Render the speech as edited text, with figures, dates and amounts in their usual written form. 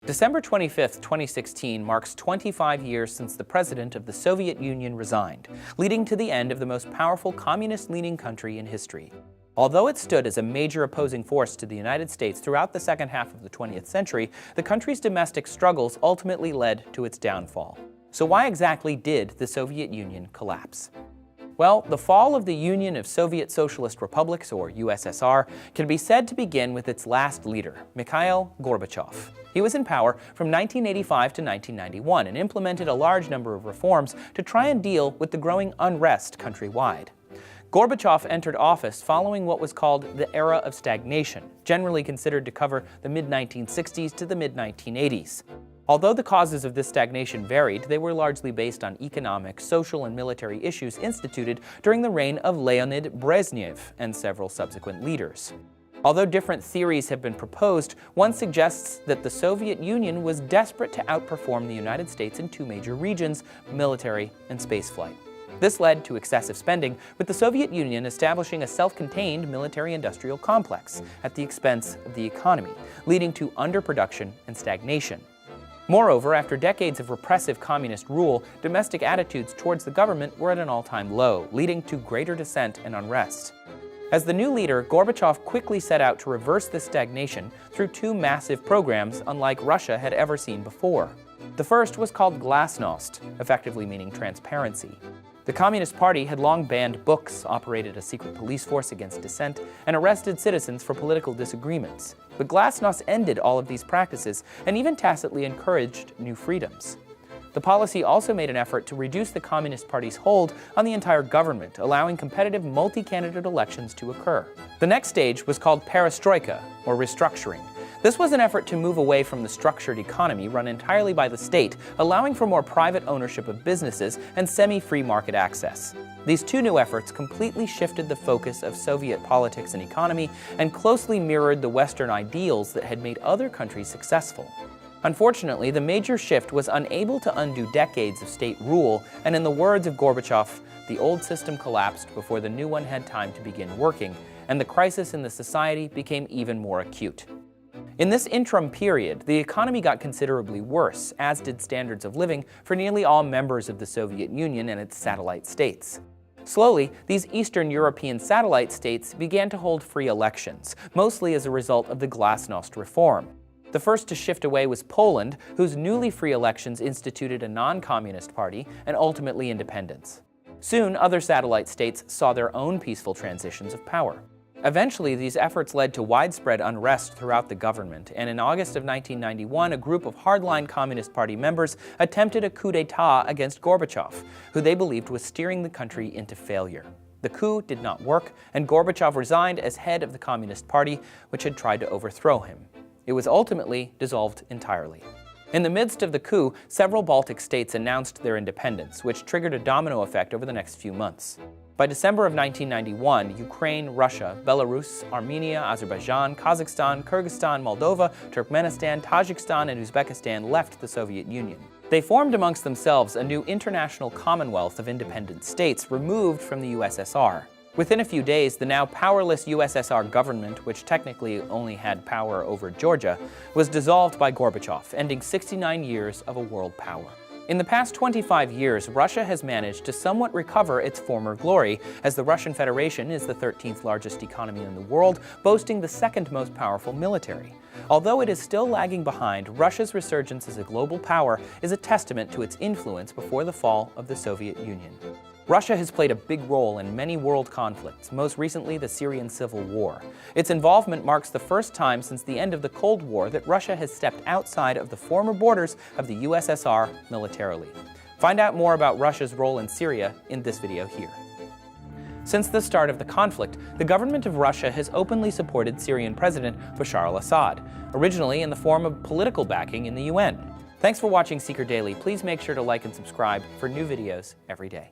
December 25, 2016 marks 25 years since the president of the Soviet Union resigned, leading to the end of the most powerful communist-leaning country in history. Although it stood as a major opposing force to the United States throughout the second half of the 20th century, the country's domestic struggles ultimately led to its downfall. So why exactly did the Soviet Union collapse? Well, the fall of the Union of Soviet Socialist Republics, or USSR, can be said to begin with its last leader, Mikhail Gorbachev. He was in power from 1985 to 1991 and implemented a large number of reforms to try and deal with the growing unrest countrywide. Gorbachev entered office following what was called the era of stagnation, generally considered to cover the mid-1960s to the mid-1980s. Although the causes of this stagnation varied, they were largely based on economic, social, and military issues instituted during the reign of Leonid Brezhnev and several subsequent leaders. Although different theories have been proposed, one suggests that the Soviet Union was desperate to outperform the United States in two major regions, military and spaceflight. This led to excessive spending, with the Soviet Union establishing a self-contained military-industrial complex at the expense of the economy, leading to underproduction and stagnation. Moreover, after decades of repressive communist rule, domestic attitudes towards the government were at an all-time low, leading to greater dissent and unrest. As the new leader, Gorbachev quickly set out to reverse this stagnation through two massive programs unlike Russia had ever seen before. The first was called Glasnost, effectively meaning transparency. The Communist Party had long banned books, operated a secret police force against dissent, and arrested citizens for political disagreements. But Glasnost ended all of these practices and even tacitly encouraged new freedoms. The policy also made an effort to reduce the Communist Party's hold on the entire government, allowing competitive multi-candidate elections to occur. The next stage was called perestroika, or restructuring. This was an effort to move away from the structured economy run entirely by the state, allowing for more private ownership of businesses and semi-free market access. These two new efforts completely shifted the focus of Soviet politics and economy and closely mirrored the Western ideals that had made other countries successful. Unfortunately, the major shift was unable to undo decades of state rule, and in the words of Gorbachev, the old system collapsed before the new one had time to begin working, and the crisis in the society became even more acute. In this interim period, the economy got considerably worse, as did standards of living for nearly all members of the Soviet Union and its satellite states. Slowly, these Eastern European satellite states began to hold free elections, mostly as a result of the Glasnost reform. The first to shift away was Poland, whose newly free elections instituted a non-communist party and ultimately independence. Soon, other satellite states saw their own peaceful transitions of power. Eventually, these efforts led to widespread unrest throughout the government, and in August of 1991, a group of hardline Communist Party members attempted a coup d'etat against Gorbachev, who they believed was steering the country into failure. The coup did not work, and Gorbachev resigned as head of the Communist Party, which had tried to overthrow him. It was ultimately dissolved entirely. In the midst of the coup, several Baltic states announced their independence, which triggered a domino effect over the next few months. By December of 1991, Ukraine, Russia, Belarus, Armenia, Azerbaijan, Kazakhstan, Kyrgyzstan, Moldova, Turkmenistan, Tajikistan, and Uzbekistan left the Soviet Union. They formed amongst themselves a new international commonwealth of independent states removed from the USSR. Within a few days, the now powerless USSR government, which technically only had power over Georgia, was dissolved by Gorbachev, ending 69 years of a world power. In the past 25 years, Russia has managed to somewhat recover its former glory, as the Russian Federation is the 13th largest economy in the world, boasting the second most powerful military. Although it is still lagging behind, Russia's resurgence as a global power is a testament to its influence before the fall of the Soviet Union. Russia has played a big role in many world conflicts, most recently the Syrian civil war. Its involvement marks the first time since the end of the Cold War that Russia has stepped outside of the former borders of the USSR militarily. Find out more about Russia's role in Syria in this video here. Since the start of the conflict, the government of Russia has openly supported Syrian President Bashar al-Assad, originally in the form of political backing in the UN. Thanks for watching Seeker Daily. Please make sure to like and subscribe for new videos every day.